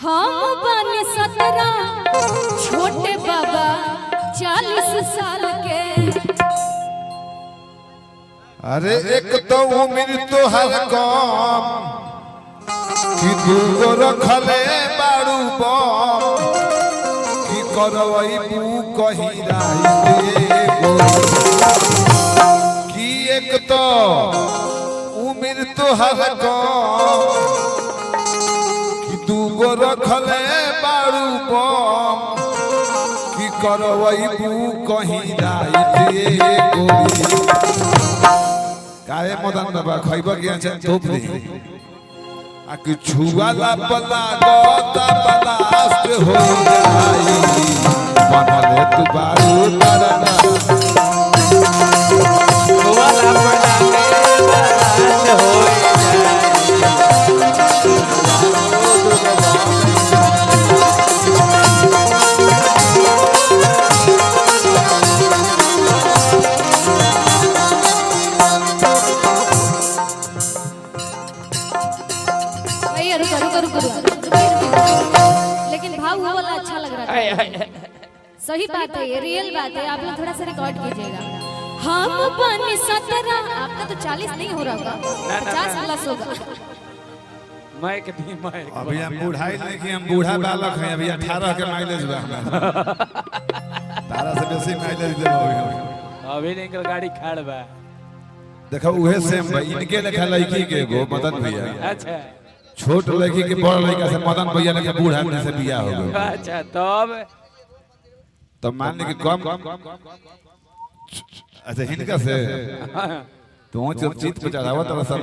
हम बने 17 छोटे बाबा 40 साल के। अरे एक तो उम्र तो हर कम कि दूगो रखले बारू बम कि करवई बू कहीं राई कि एक तो उम्र तो हर कम कि दूगो रखले बारू बम कि करवई बू कहीं राई काहे मदन बाबा खइबा के छ धूप दे आ कि छुवाला पला गोता बलास्ट हो जाई बनले तू बारू तरना छुवाला पला के बलास्ट हो लेकिन भाव वो वाला अच्छा लग रहा था। सही बात है, ये रियल बात है। आप लोग थोड़ा सा रिकॉर्ड कीजिएगा। हम बने 17, आपका तो 40 नहीं हो रहा होगा, 50 प्लस होगा। मैं कितनी मैं अभी हम बुढ़ाई नहीं, हम बूढ़ा बालक हैं। अभी 18 के माइलेज बा हमरा 18 से बेसी माइलेज देबो। अभी नहीं गाड़ी खाड़ बा। देखो उहे सेम भाई इनके लेखा लड़की के गो मदन भैया। अच्छा छोट लड़की के बड़ लड़का से मदन भैया लेके बूढ़ा आदमी से बियाह हो गया। अच्छा तब तो मान ली कि कम अच्छा हिनका से तो चित पे चढ़ावा तो सब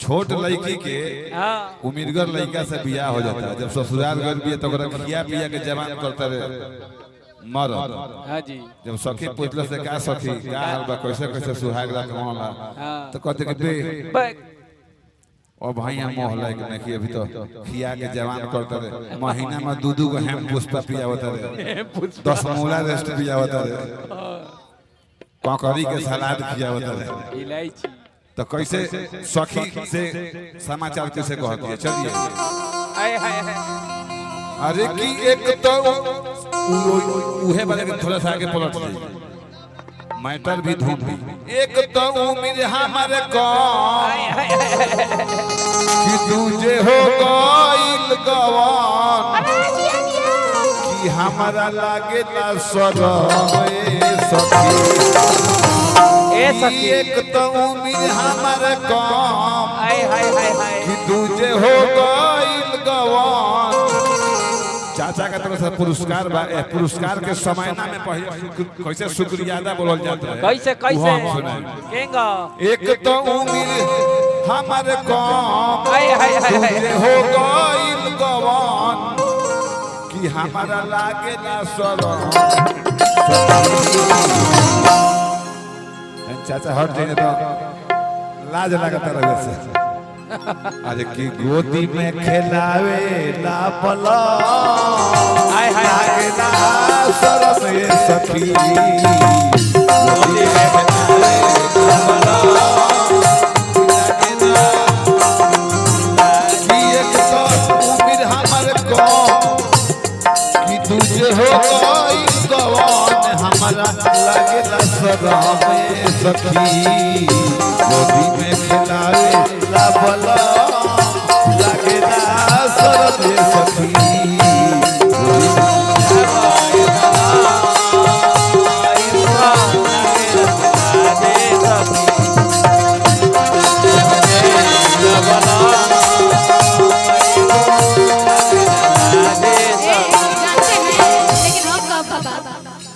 छोट लड़की के उम्मीदगर लड़का से बियाह हो जाता है। जब ससुराल घर भी है तो खिया पिया के जवान करता रहे मर। हाँ जी जब सखी पूछल से का सखी का हाल बा कैसे कैसे सुहाग रख होला तो कहते कि बे ओ भैया मोह लायक नहीं अभी तो खिया के जवान करते रहे। महीना में दूधू को हम पुष्पा पियावत रहे 10 मूला रेस्ट पियावत रहे ककड़ी के सलाद पियावत रहे। इलायची तो कैसे सखी से समाचार कैसे कहती है चलिए। हाय हाय हाय अरे की एक तो उहे वाले के थोड़ा सा आगे पलट जाइए मैटर भी धूम भी। एक तो उम्र हमारे कम कि दूजे हो गइल गवान कि हमारा लागे ला शरम ए सखी। एक तो उम्र हमारे कम हाय हाय हाय हाय कि दूजे हो गइल गवान। चाचा का तरफ से पुरस्कार बा। पुरस्कार के समय ना में कैसे शुक्रिया अदा बोलल जाता है कैसे कैसे केंगा। एक तो उम्र हमारे कम हाय हाय हाय तुझे हो गइल गवान कि हमारा लागे ना शरम। चाचा हट जाइए तो लाज लगता रहे से। अरे की गोदी में खिलावे ला पला हाय हाय लागे ना शरम ये सखी। गोदी में खिलावे ला पला लागे ना कि एक तो उम्र हमर को कि तुझे हो गइल गवान हमारा लागे ना शरम ये सखी। गोदी में खिलावे ला भला लागे ना शरम ये सखी।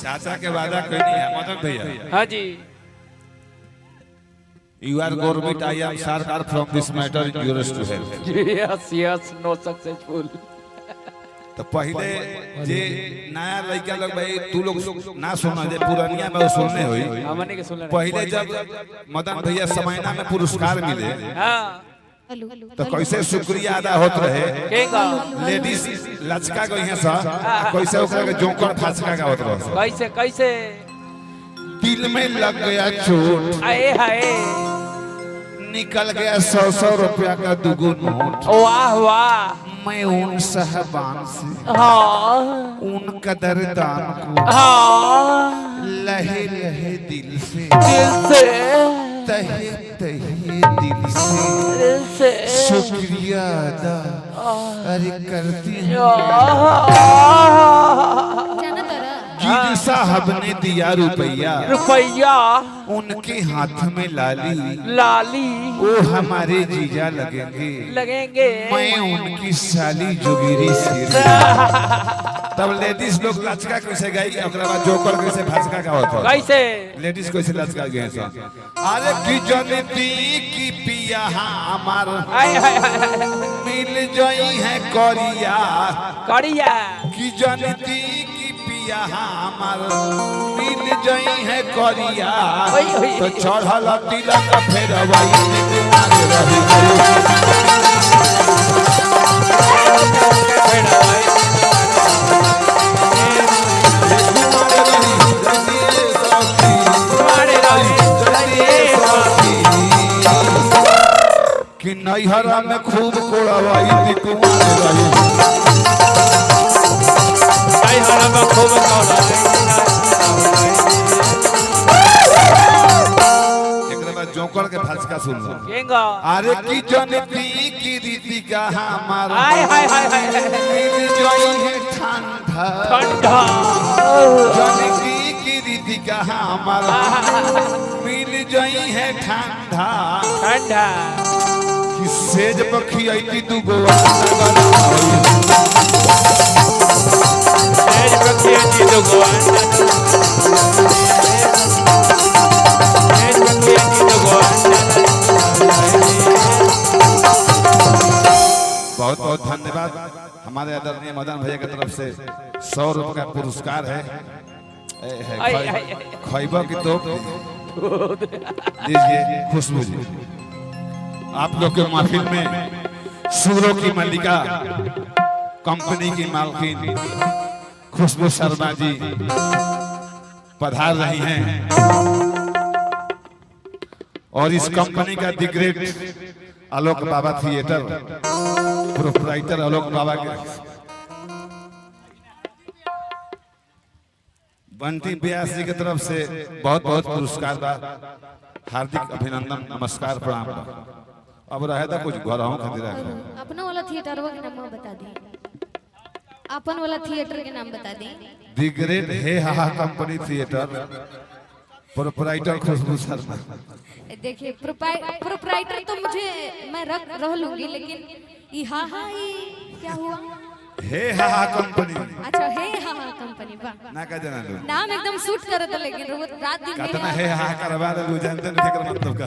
चाचा के वादा कोई नहीं है मदन भैया। हाँ जी You are government, I am Sarkar from this matter, yours to help. yes yes no successful। तो पहले जे नया लड़का लोग भाई तू लोग ना सुना जे पुरानिया में सुनने हुई। हमने के सुन रहे पहले जब मदन भैया समयना में पुरस्कार मिले हां तो कैसे शुक्रिया अदा होत रहे। केगा लेडीज लचका गई हैं सा कैसे ओकरा के जोकर फाचका का होत रहे। कैसे कैसे दिल में लग गया चोट आए हाय निकल गया 100 रुपया का दुगो नोट। वाह वाह। मैं उन साहबान से हाँ उन कदरदान को हाँ लहे लहे दिल से दिल से तहे तहे दिल से शुक्रिया अदा अरे करती हूँ। जाना तारा गिर साहब ने दिया रुपया उनके हाथ में लाली लाली वो हमारे जीजा लगेंगे लगेंगे। मैं उनकी साली जोगिरी सिर। तब लेडीज लोग लचका कैसे गई ओकरा बाद जोकर कैसे भचका का होता कैसे लेडीज कैसे लचका गए सब। अरे की जनती की पिया हमार हाय हाय हाय मिल जाई है करिया करिया की जनती की पिया हमार मिल जाई है करिया तो चढ़ल तिलक फेर वही कि नैहरा में खूब कोड़ावाई थी कुमार रही। नैहरा में खूब जोकर के फसका सुन लो। केंगा अरे की जनती की रीति का हमारा हाय हाय हाय हाय मिल जाई है ठंडा ठंडा जनती की रीति का हमारा मिल जाई है ठंडा ठंडा कि सेज पखी आई तू गोवा तेज पक्षी जी तो गोवा बहुत बहुत धन्यवाद हमारे आदरणीय मदन भैया की तरफ से 100 रुपए का पुरस्कार है खैबा की तो लीजिए खुशबू जी। आप लोग के महफिल में सूरों की मल्लिका कंपनी की मालकिन खुशबू शर्मा जी पधार रही हैं और इस कंपनी का दी ग्रेट आलोक बाबा थिएटर प्रोप्राइटर आलोक बाबा के बंटी व्यास जी की तरफ से बहुत बहुत पुरस्कार बा। हार्दिक अभिनंदन नमस्कार प्रणाम बा। अब रहे था कुछ घर खातिर अपना वाला थिएटर के नाम बता दी। अपन वाला थिएटर के नाम बता दी। दी ग्रेट हे हा कंपनी थिएटर प्रोप्राइटर खुशबू शर्मा। देखिए प्रोप्राइटर तो मुझे मैं रख लूंगी लेकिन ये क्या हुआ हे हा कंपनी। अच्छा हे हा कंपनी वाह ना का जाना लो नाम एकदम सूट करता लेकिन रात दिन कितना हे हा करवा दे जानते नहीं मतलब का।